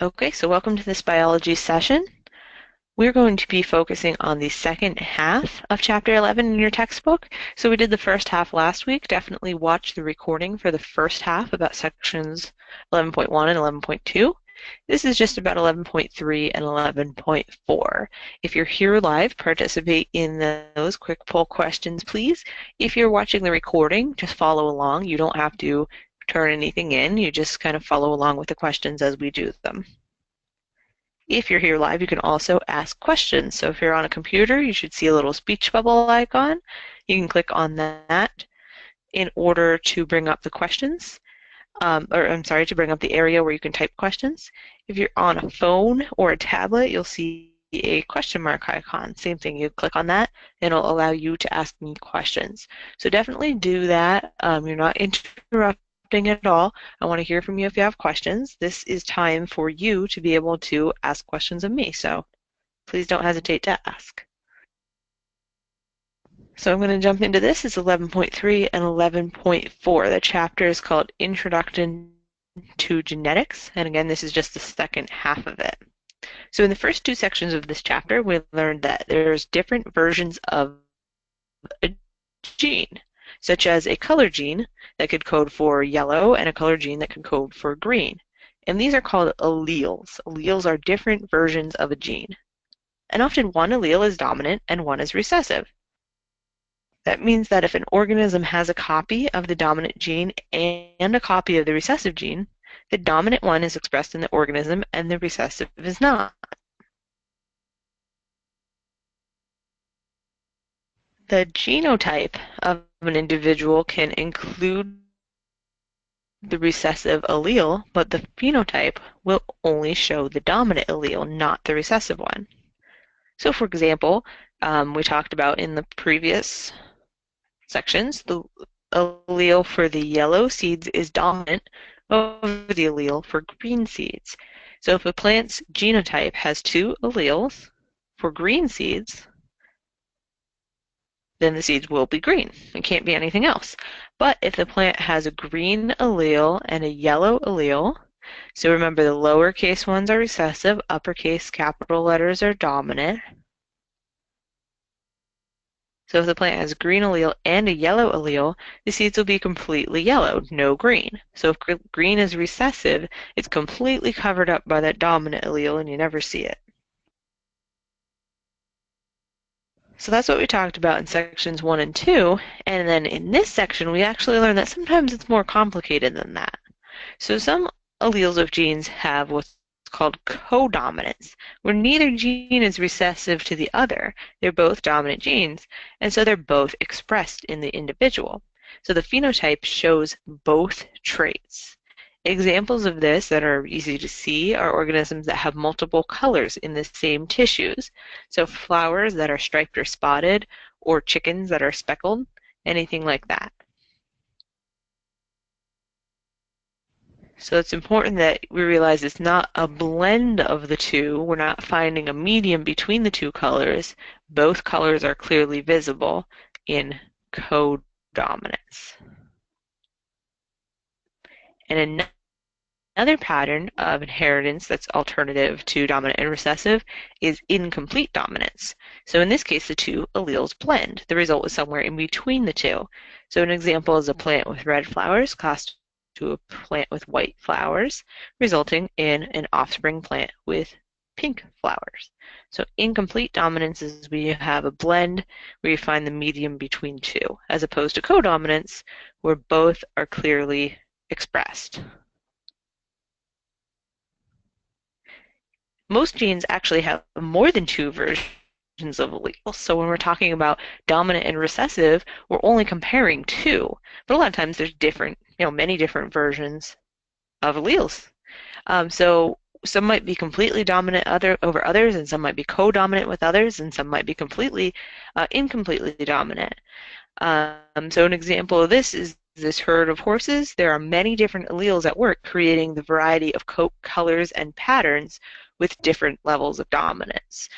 Okay, so welcome to this biology session. We're going to be focusing on the second half of Chapter 11 in your textbook. So we did the first half last week. Definitely watch the recording for the first half about sections 11.1 and 11.2. This is just about 11.3 and 11.4. If you're here live, participate in those quick poll questions, please. If you're watching the recording, just follow along. You don't have to turn anything in. You just kind of follow along with the questions as we do them. If you're here live, you can also ask questions. So if you're on a computer, you should see a little speech bubble icon. You can click on that in order to bring up the questions, to bring up the area where you can type questions. If you're on a phone or a tablet, you'll see a question mark icon. Same thing, you click on that, and it'll allow you to ask me questions. So definitely do that. You're not interrupting at all. I want to hear from you if you have questions. This is time for you to be able to ask questions of me, so please don't hesitate to ask. So I'm going to jump into this. It's 11.3 and 11.4. The chapter is called Introduction to Genetics, and again, this is just the second half of it. So in the first two sections of this chapter, we learned that there's different versions of a gene, such as a color gene that could code for yellow and a color gene that could code for green. And these are called alleles. Alleles are different versions of a gene. And often one allele is dominant and one is recessive. That means that if an organism has a copy of the dominant gene and a copy of the recessive gene, the dominant one is expressed in the organism and the recessive is not. The genotype of an individual can include the recessive allele, but the phenotype will only show the dominant allele, not the recessive one. So for example, we talked about in the previous sections, the allele for the yellow seeds is dominant over the allele for green seeds. So if a plant's genotype has two alleles for green seeds, then the seeds will be green. It can't be anything else. But if the plant has a green allele and a yellow allele, so remember the lowercase ones are recessive, uppercase capital letters are dominant. So if the plant has a green allele and a yellow allele, the seeds will be completely yellow, no green. So if green is recessive, it's completely covered up by that dominant allele and you never see it. So that's what we talked about in sections 1 and 2, and then in this section we actually learned that sometimes it's more complicated than that. So some alleles of genes have what's called codominance, where neither gene is recessive to the other. They're both dominant genes, and so they're both expressed in the individual. So the phenotype shows both traits. Examples of this that are easy to see are organisms that have multiple colors in the same tissues. So flowers that are striped or spotted, or chickens that are speckled, anything like that. So it's important that we realize it's not a blend of the two. We're not finding a medium between the two colors. Both colors are clearly visible in codominance. And another pattern of inheritance that's alternative to dominant and recessive is incomplete dominance. So in this case, the two alleles blend. The result is somewhere in between the two. So an example is a plant with red flowers classed to a plant with white flowers, resulting in an offspring plant with pink flowers. So incomplete dominance is where you have a blend where you find the medium between two, as opposed to codominance where both are clearly expressed. Most genes actually have more than two versions of alleles. So when we're talking about dominant and recessive, we're only comparing two. But a lot of times there's many different versions of alleles. So some might be completely dominant over others, and some might be co-dominant with others, and some might be completely incompletely dominant. So an example of this is this herd of horses. There are many different alleles at work creating the variety of coat colors and patterns with different levels of dominance.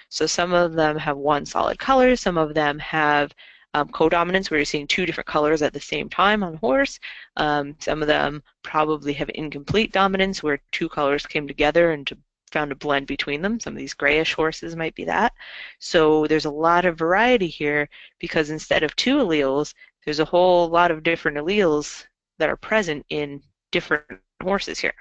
So some of them have one solid color, some of them have Codominance, where you're seeing two different colors at the same time on a horse. Some of them probably have incomplete dominance, where two colors came together and found a blend between them. Some of these grayish horses might be that. So there's a lot of variety here because instead of two alleles, there's a whole lot of different alleles that are present in different horses here.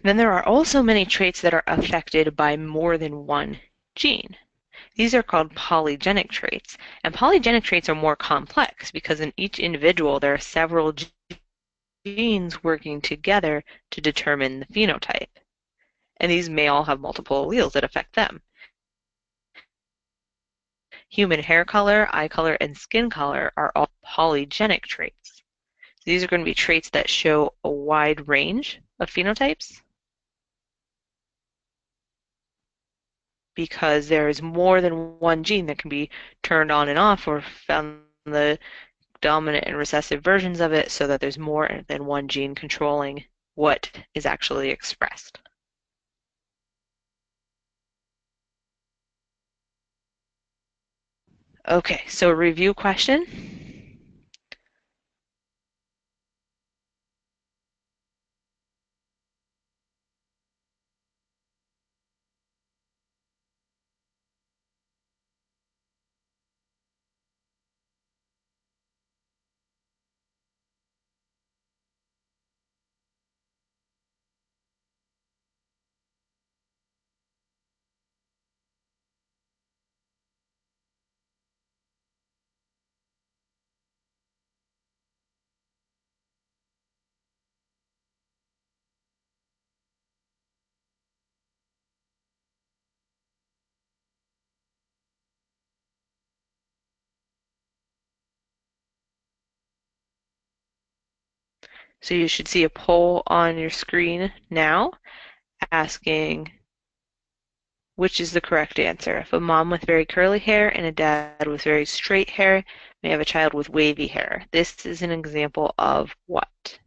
Then there are also many traits that are affected by more than one gene. These are called polygenic traits, and polygenic traits are more complex because in each individual there are several genes working together to determine the phenotype. And these may all have multiple alleles that affect them. Human hair color, eye color, and skin color are all polygenic traits. These are going to be traits that show a wide range of phenotypes because there is more than one gene that can be turned on and off or found in the dominant and recessive versions of it so that there's more than one gene controlling what is actually expressed. Okay, so a review question. So you should see a poll on your screen now asking which is the correct answer. If a mom with very curly hair and a dad with very straight hair may have a child with wavy hair. This is an example of what?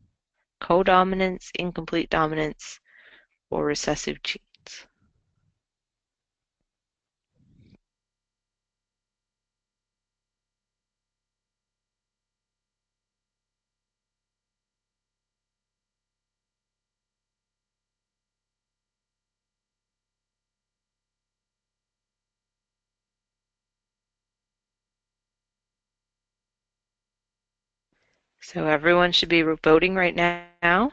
Codominance, incomplete dominance, or recessive genes. So everyone should be voting right now.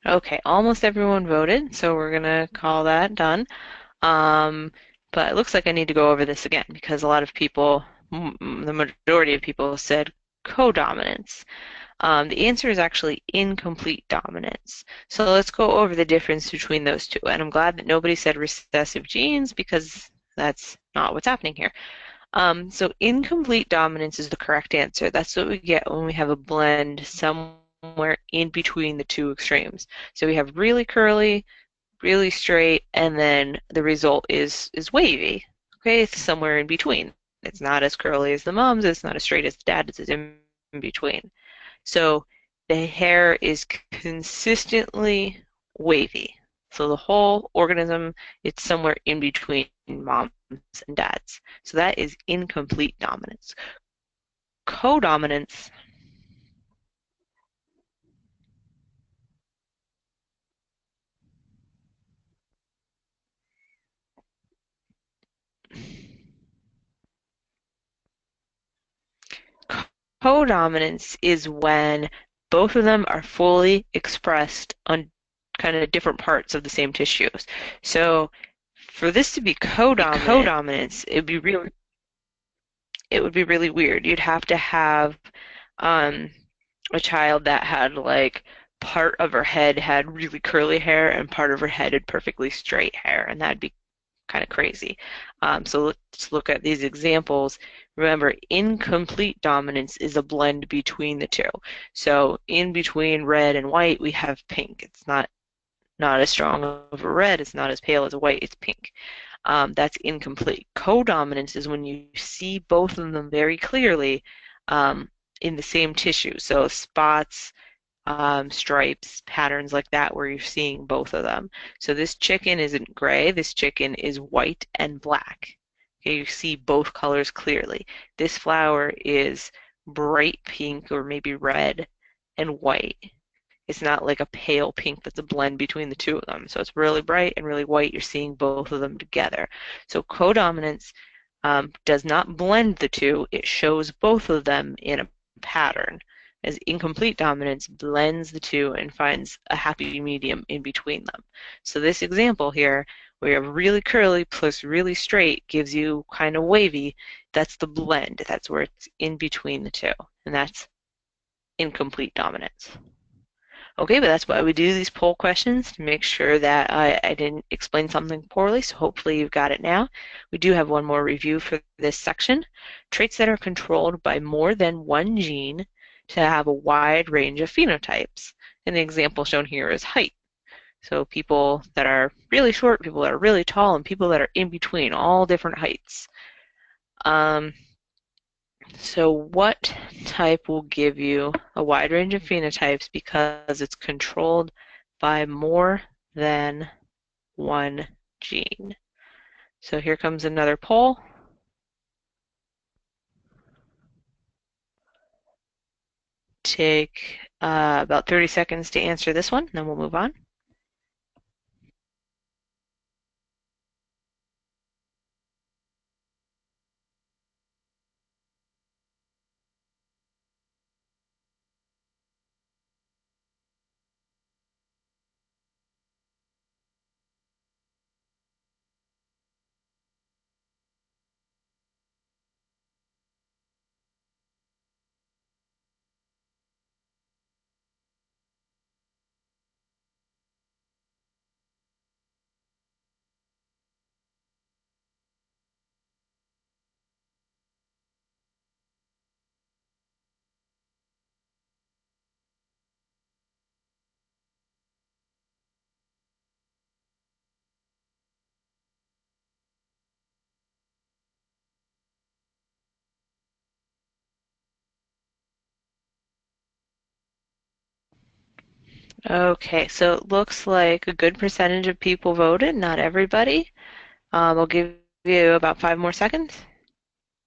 Okay, almost everyone voted, so we're gonna call that done. Um, but it looks like I need to go over this again because a lot of people, the majority of people said codominance. The answer is actually incomplete dominance. So let's go over the difference between those two. And I'm glad that nobody said recessive genes because that's not what's happening here. So incomplete dominance is the correct answer. That's what we get when we have a blend somewhere in between the two extremes. So we have really curly, really straight, and then the result is wavy. Okay, it's somewhere in between. It's not as curly as the mom's, it's not as straight as the dad's, it's in between. So the hair is consistently wavy. So the whole organism, it's somewhere in between moms and dads. So that is incomplete dominance. Codominance, codominance is when both of them are fully expressed kind of different parts of the same tissues. So for this to be codominance, it would be really weird. You'd have to have um, a child that had like part of her head had really curly hair and part of her head had perfectly straight hair, and that'd be kind of crazy. So let's look at these examples. Remember, incomplete dominance is a blend between the two. So in between red and white, we have pink. It's not as strong of a red, it's not as pale as a white, it's pink. That's incomplete. Codominance is when you see both of them very clearly in the same tissue. So spots, stripes, patterns like that where you're seeing both of them. So this chicken isn't gray, this chicken is white and black. Okay, you see both colors clearly. This flower is bright pink or maybe red and white. It's not like a pale pink that's a blend between the two of them. So it's really bright and really white. You're seeing both of them together. So codominance does not blend the two. It shows both of them in a pattern, as incomplete dominance blends the two and finds a happy medium in between them. So this example here, where you have really curly plus really straight, gives you kind of wavy. That's the blend. That's where it's in between the two. And that's incomplete dominance. Okay, but that's why we do these poll questions, to make sure that I didn't explain something poorly, so hopefully you've got it now. We do have one more review for this section. Traits that are controlled by more than one gene to have a wide range of phenotypes. And the example shown here is height. So people that are really short, people that are really tall, and people that are in between, all different heights. So what type will give you a wide range of phenotypes because it's controlled by more than one gene? So here comes another poll. Take about 30 seconds to answer this one, then we'll move on. Okay, so it looks like a good percentage of people voted, not everybody. I'll give you about 5 more seconds.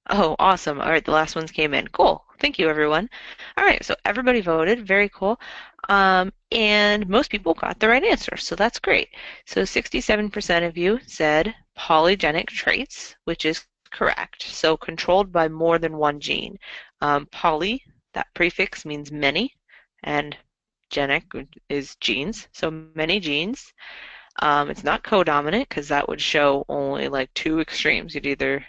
Oh, awesome. All right, the last ones came in. Cool. Thank you, everyone. All right, so everybody voted. Very cool. And most people got the right answer, so that's great. So 67% of you said polygenic traits, which is correct. So controlled by more than one gene. Poly, that prefix means many, and genic is genes, so many genes. It's not codominant because that would show only like two extremes. You'd either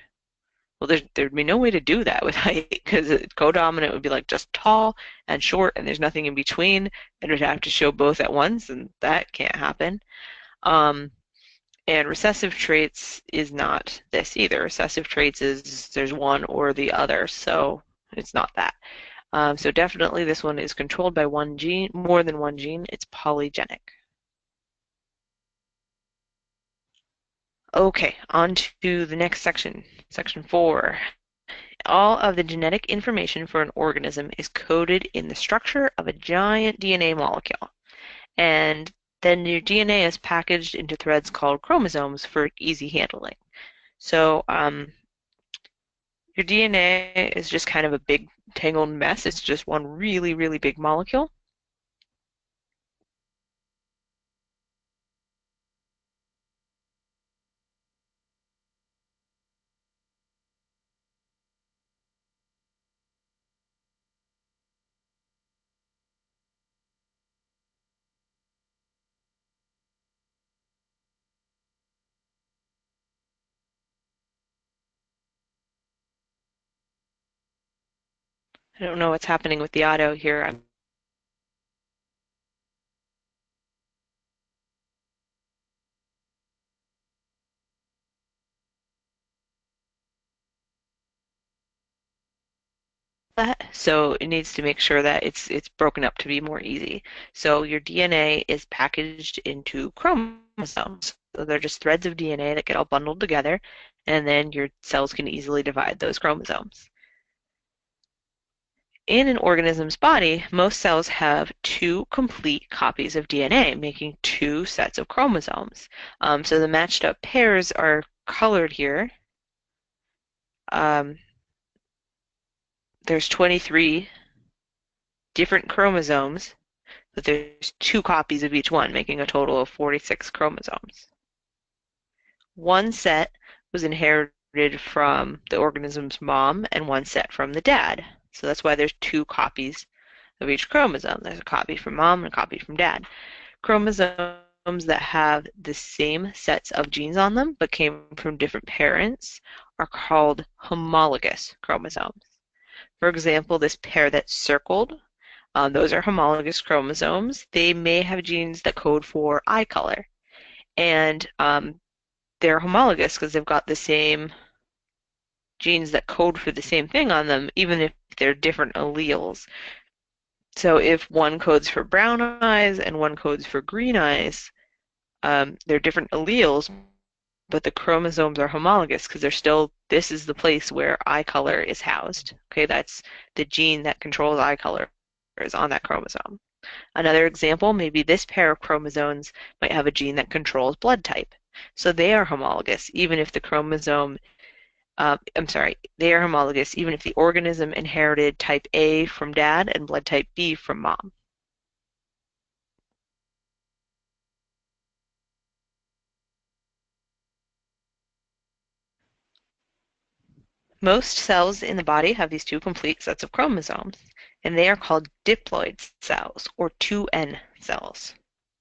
well, there'd be no way to do that with height because codominant would be like just tall and short and there's nothing in between. It would have to show both at once and that can't happen. Um, and recessive traits is not this either. Recessive traits is there's one or the other, so it's not that. So definitely this one is controlled by one gene, more than one gene. It's polygenic. Okay, on to the next section, section 4. All of the genetic information for an organism is coded in the structure of a giant DNA molecule. And then your DNA is packaged into threads called chromosomes for easy handling. So your DNA is just kind of a big tangled mess. It's just one really, really big molecule. I don't know what's happening with the audio here. So it needs to make sure that it's broken up to be more easy. So your DNA is packaged into chromosomes. So they're just threads of DNA that get all bundled together, and then your cells can easily divide those chromosomes. In an organism's body, most cells have two complete copies of DNA, making two sets of chromosomes. So the matched up pairs are colored here. Um, there's 23 different chromosomes, but there's two copies of each one, making a total of 46 chromosomes. One set was inherited from the organism's mom and one set from the dad. So that's why there's two copies of each chromosome. There's a copy from mom and a copy from dad. Chromosomes that have the same sets of genes on them but came from different parents are called homologous chromosomes. For example, this pair that's circled, those are homologous chromosomes. They may have genes that code for eye color, and they're homologous because they've got the same genes that code for the same thing on them, even if they're different alleles. So if one codes for brown eyes and one codes for green eyes, they're different alleles, but the chromosomes are homologous because they're still, this is the place where eye color is housed. Okay, that's the gene that controls eye color is on that chromosome. Another example, maybe this pair of chromosomes might have a gene that controls blood type. So they are homologous, even if the chromosome, they are homologous even if the organism inherited type A from dad and blood type B from mom. Most cells in the body have these two complete sets of chromosomes, and they are called diploid cells, or 2N cells.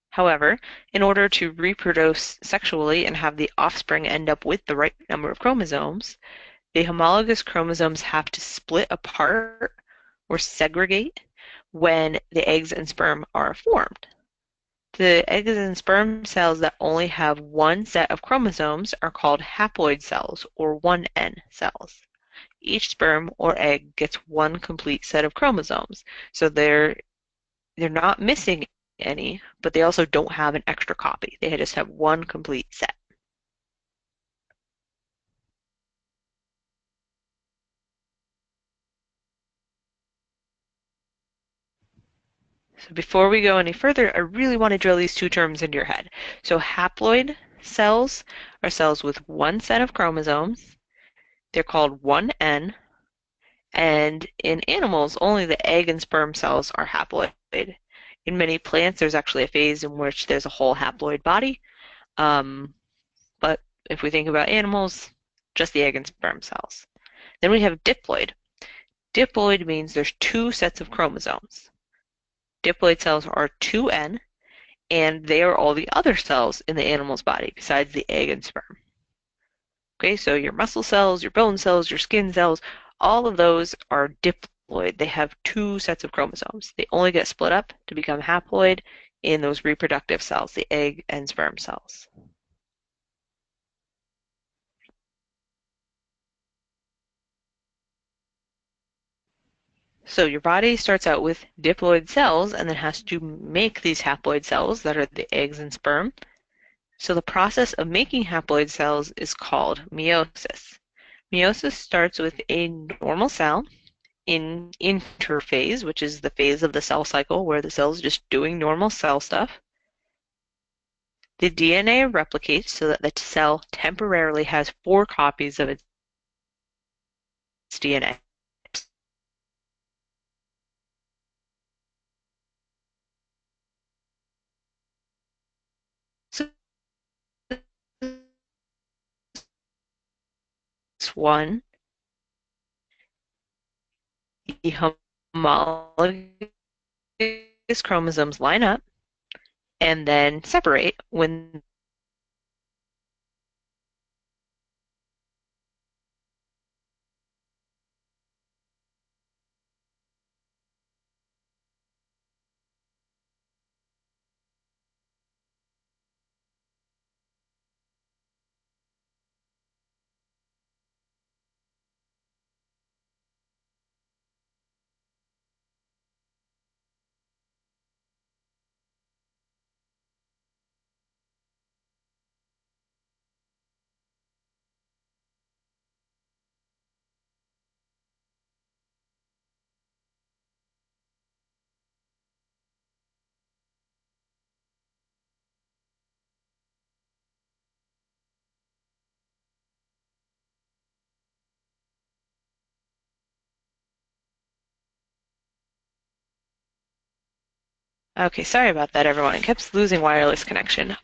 However, in order to reproduce sexually and have the offspring end up with the right number of chromosomes, the homologous chromosomes have to split apart or segregate when the eggs and sperm are formed. The eggs and sperm cells that only have one set of chromosomes are called haploid cells or 1N cells. Each sperm or egg gets one complete set of chromosomes, so they're not missing any, but they also don't have an extra copy. They just have one complete set. So before we go any further, I really want to drill these two terms into your head. So haploid cells are cells with one set of chromosomes. They're called 1N, and in animals, only the egg and sperm cells are haploid. In many plants, there's actually a phase in which there's a whole haploid body. But if we think about animals, just the egg and sperm cells. Then we have diploid. Diploid means there's two sets of chromosomes. Diploid cells are 2N, and they are all the other cells in the animal's body besides the egg and sperm. Okay, so your muscle cells, your bone cells, your skin cells, all of those are diploid. They have two sets of chromosomes. They only get split up to become haploid in those reproductive cells, the egg and sperm cells. So your body starts out with diploid cells and then has to make these haploid cells that are the eggs and sperm. So the process of making haploid cells is called meiosis. Meiosis starts with a normal cell in interphase, which is the phase of the cell cycle where the cell is just doing normal cell stuff. The DNA replicates so that the cell temporarily has four copies of its DNA. So this one, the homologous chromosomes line up and then separate when Okay, sorry about that, everyone. It keeps losing wireless connection.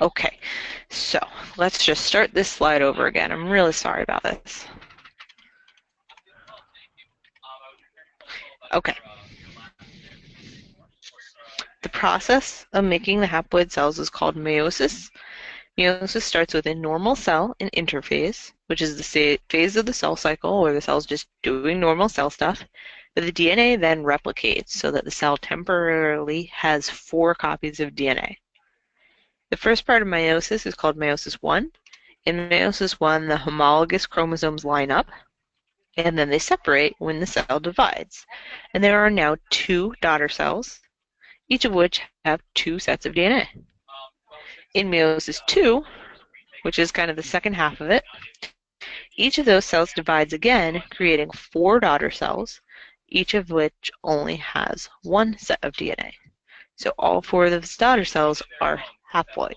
Okay, so let's just start this slide over again. I'm really sorry about this. Okay. The process of making the haploid cells is called meiosis. Meiosis starts with a normal cell in interphase, which is the phase of the cell cycle where the cell's just doing normal cell stuff. But the DNA then replicates so that the cell temporarily has 4 copies of DNA. The first part of meiosis is called meiosis 1. In meiosis 1, the homologous chromosomes line up, and then they separate when the cell divides. And there are now 2 daughter cells, each of which have 2 sets of DNA. In meiosis 2, which is kind of the second half of it, each of those cells divides again, creating 4 daughter cells, each of which only has 1 set of DNA. So all 4 of those daughter cells are haploids.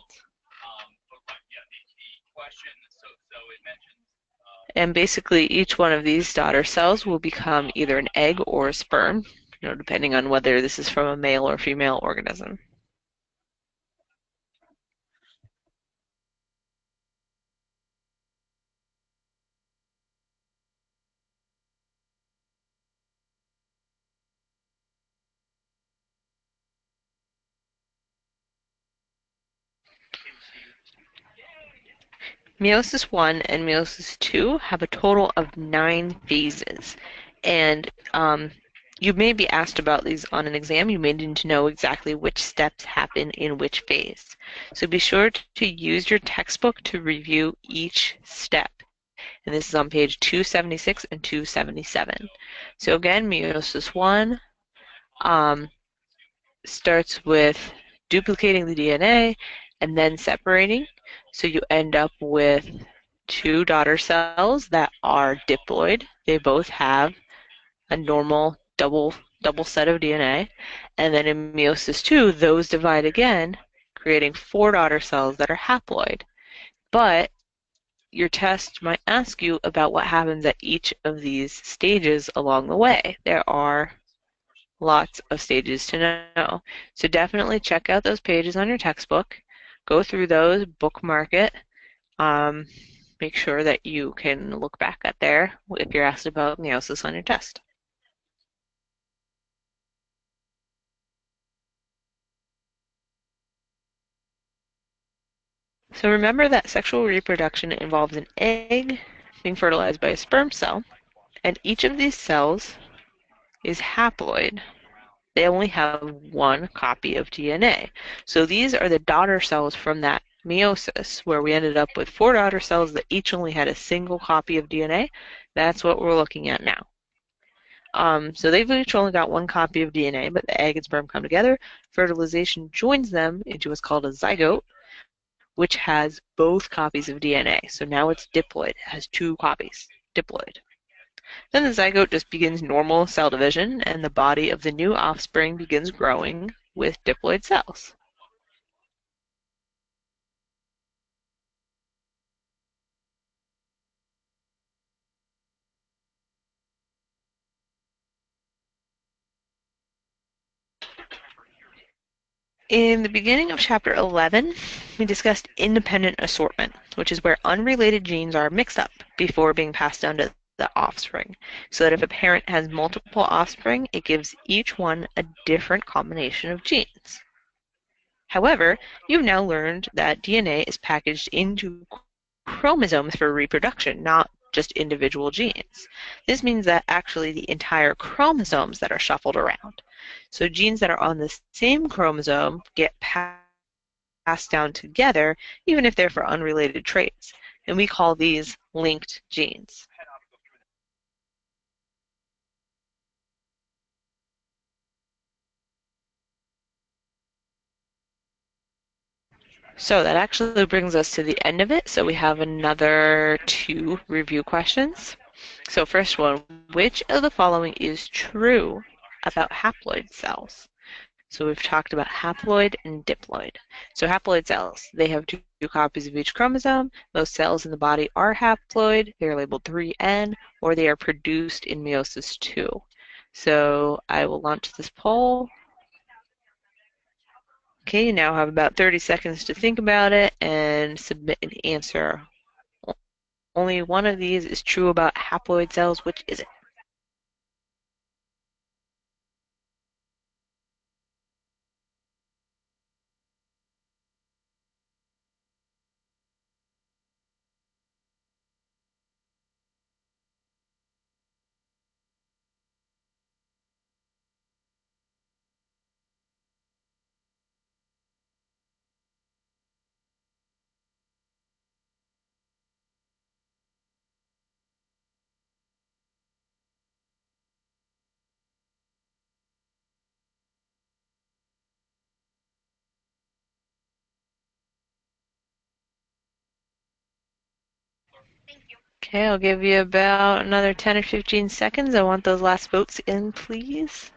And basically each one of these daughter cells will become either an egg or a sperm, depending on whether this is from a male or female organism. Meiosis 1 and meiosis 2 have a total of 9 phases. And you may be asked about these on an exam. You may need to know exactly which steps happen in which phase. So be sure to use your textbook to review each step. And this is on page 276 and 277. So again, meiosis 1 starts with duplicating the DNA and then separating. So you end up with 2 daughter cells that are diploid. They both have a normal double set of DNA. And then in meiosis 2, those divide again, creating 4 daughter cells that are haploid. But your test might ask you about what happens at each of these stages along the way. There are lots of stages to know. So definitely check out those pages on your textbook. Go through those, bookmark it. Make sure that you can look back at there if you're asked about meiosis on your test. So remember that sexual reproduction involves an egg being fertilized by a sperm cell, and each of these cells is haploid. They only have 1 copy of DNA. So these are the daughter cells from that meiosis, where we ended up with 4 daughter cells that each only had a single copy of DNA. That's what we're looking at now. So they've each only got 1 copy of DNA, but the egg and sperm come together. Fertilization joins them into what's called a zygote, which has both copies of DNA. So now it's diploid. It has 2 copies, diploid. Then the zygote just begins normal cell division, and the body of the new offspring begins growing with diploid cells. In the beginning of chapter 11, we discussed independent assortment, which is where unrelated genes are mixed up before being passed down to the offspring, so that if a parent has multiple offspring, it gives each one a different combination of genes. However, you've now learned that DNA is packaged into chromosomes for reproduction, not just individual genes. This means that actually the entire chromosomes that are shuffled around. So genes that are on the same chromosome get passed down together, even if they're for unrelated traits. And we call these linked genes. So that actually brings us to the end of it. So we have another 2 review questions. So first one, which of the following is true about haploid cells? So we've talked about haploid and diploid. So haploid cells, they have two copies of each chromosome. Most cells in the body are haploid. They're labeled 3N, or they are produced in meiosis II. So I will launch this poll. Okay, you now have about 30 seconds to think about it and submit an answer. Only one of these is true about haploid cells. Which is it? Okay, I'll give you about another 10 or 15 seconds. I want those last votes in, please.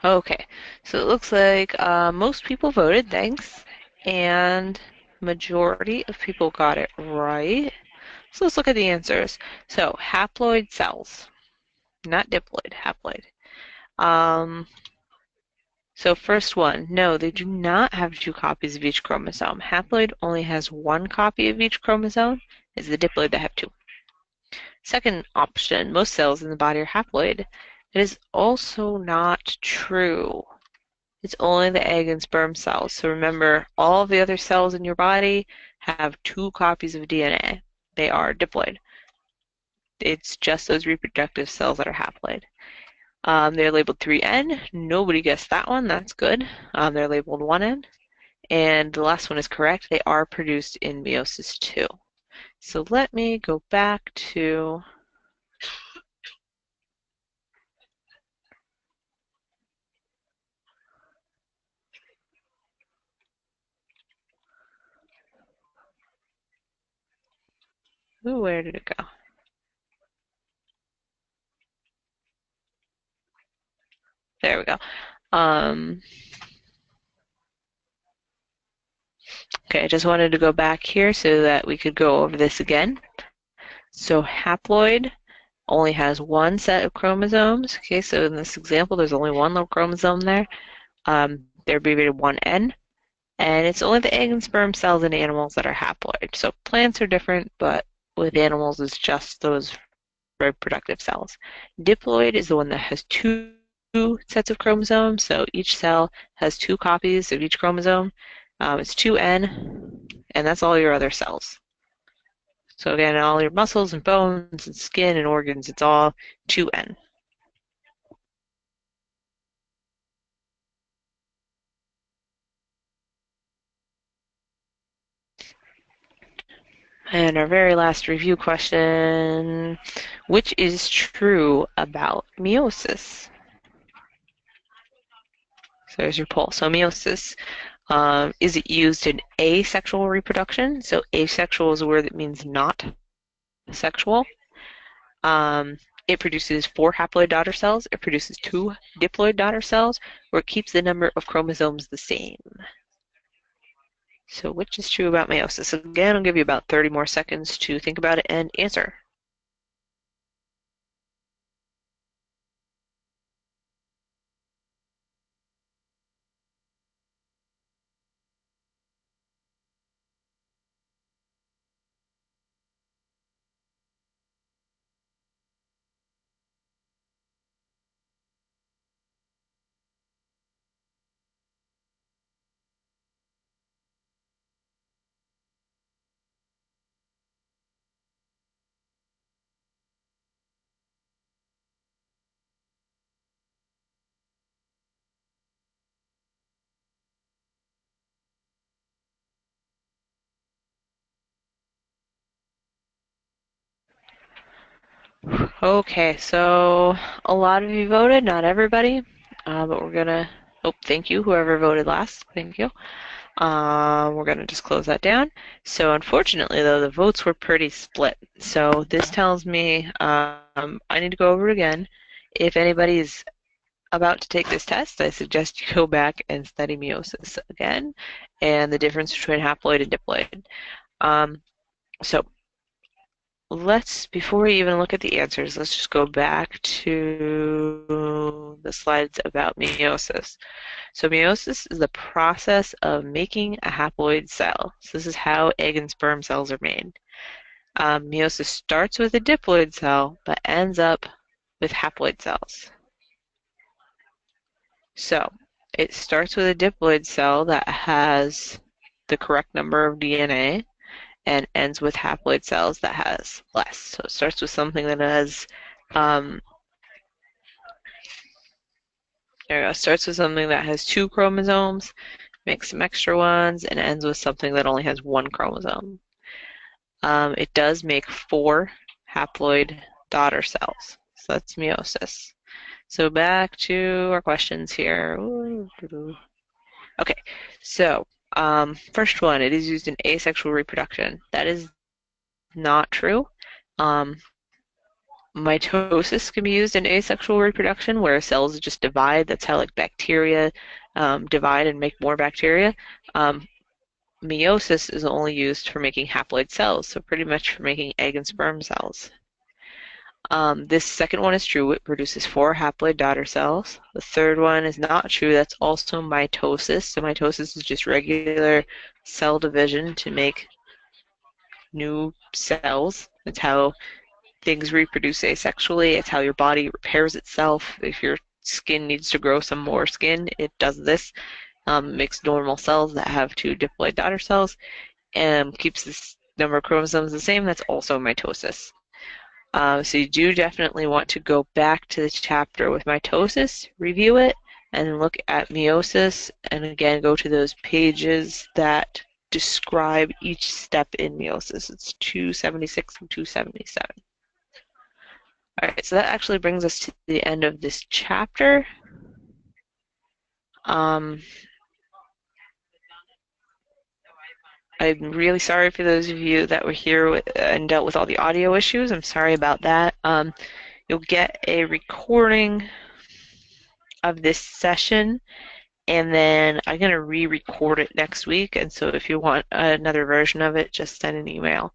Okay, so it looks like most people voted, thanks, and majority of people got it right. So let's look at the answers. So haploid cells, not diploid, haploid. Um, so first one, no, they do not have two copies of each chromosome. Haploid only has one copy of each chromosome. It's the diploid that have two. Second option, most cells in the body are haploid. It is also not true. It's only the egg and sperm cells. So remember, all of the other cells in your body have two copies of DNA. They are diploid. It's just those reproductive cells that are haploid. They're labeled 3N. Nobody guessed that one. That's good. They're labeled 1N. And the last one is correct. They are produced in meiosis II. So let me go back to ooh, where did it go? There we go. Um, okay, I just wanted to go back here so that we could go over this again. So haploid only has one set of chromosomes. Okay, so in this example, there's only one little chromosome there. They're abbreviated 1N, and it's only the egg and sperm cells in animals that are haploid. So plants are different, but with animals, it's just those reproductive cells. Diploid is the one that has two sets of chromosomes, so each cell has two copies of each chromosome. It's 2N, and that's all your other cells. So again, all your muscles and bones and skin and organs, it's all 2N. And our very last review question, which is true about meiosis? So there's your poll. So meiosis, is it used in asexual reproduction? So asexual is a word that means not sexual. It produces 4 haploid daughter cells. It produces 2 diploid daughter cells, or it keeps the number of chromosomes the same. So which is true about meiosis? Again, I'll give you about 30 more seconds to think about it and answer. Okay, so a lot of you voted, not everybody, but we're gonna Oh, thank you, whoever voted last. Thank you. We're going to just close that down. So unfortunately, though, the votes were pretty split. So this tells me I need to go over it again. If anybody's about to take this test, I suggest you go back and study meiosis again and the difference between haploid and diploid. So before we even look at the answers, let's just go back to the slides about meiosis. So meiosis is the process of making a haploid cell. So this is how egg and sperm cells are made. Meiosis starts with a diploid cell, but ends up with haploid cells. So it starts with a diploid cell that has the correct number of DNA and ends with haploid cells that has less. So it starts with something that has starts with something that has 2 chromosomes, makes some extra ones, and ends with something that only has 1 chromosome. It does make 4 haploid daughter cells. So that's meiosis. So back to our questions here. Okay, so first one, it is used in asexual reproduction. That is not true. Mitosis can be used in asexual reproduction where cells just divide. That's how like bacteria divide and make more bacteria. Meiosis is only used for making haploid cells, so pretty much for making egg and sperm cells. This second one is true. It produces 4 haploid daughter cells. The third one is not true. That's also mitosis. So mitosis is just regular cell division to make new cells. That's how things reproduce asexually. It's how your body repairs itself. If your skin needs to grow some more skin, it does this. Makes normal cells that have 2 diploid daughter cells and keeps this number of chromosomes the same. That's also mitosis. So you do definitely want to go back to the chapter with mitosis, review it, and look at meiosis, and again go to those pages that describe each step in meiosis. It's 276 and 277. All right, so that actually brings us to the end of this chapter. I'm really sorry for those of you that were here and dealt with all the audio issues. I'm sorry about that. You'll get a recording of this session, and then I'm going to re-record it next week. And so if you want another version of it, just send an email.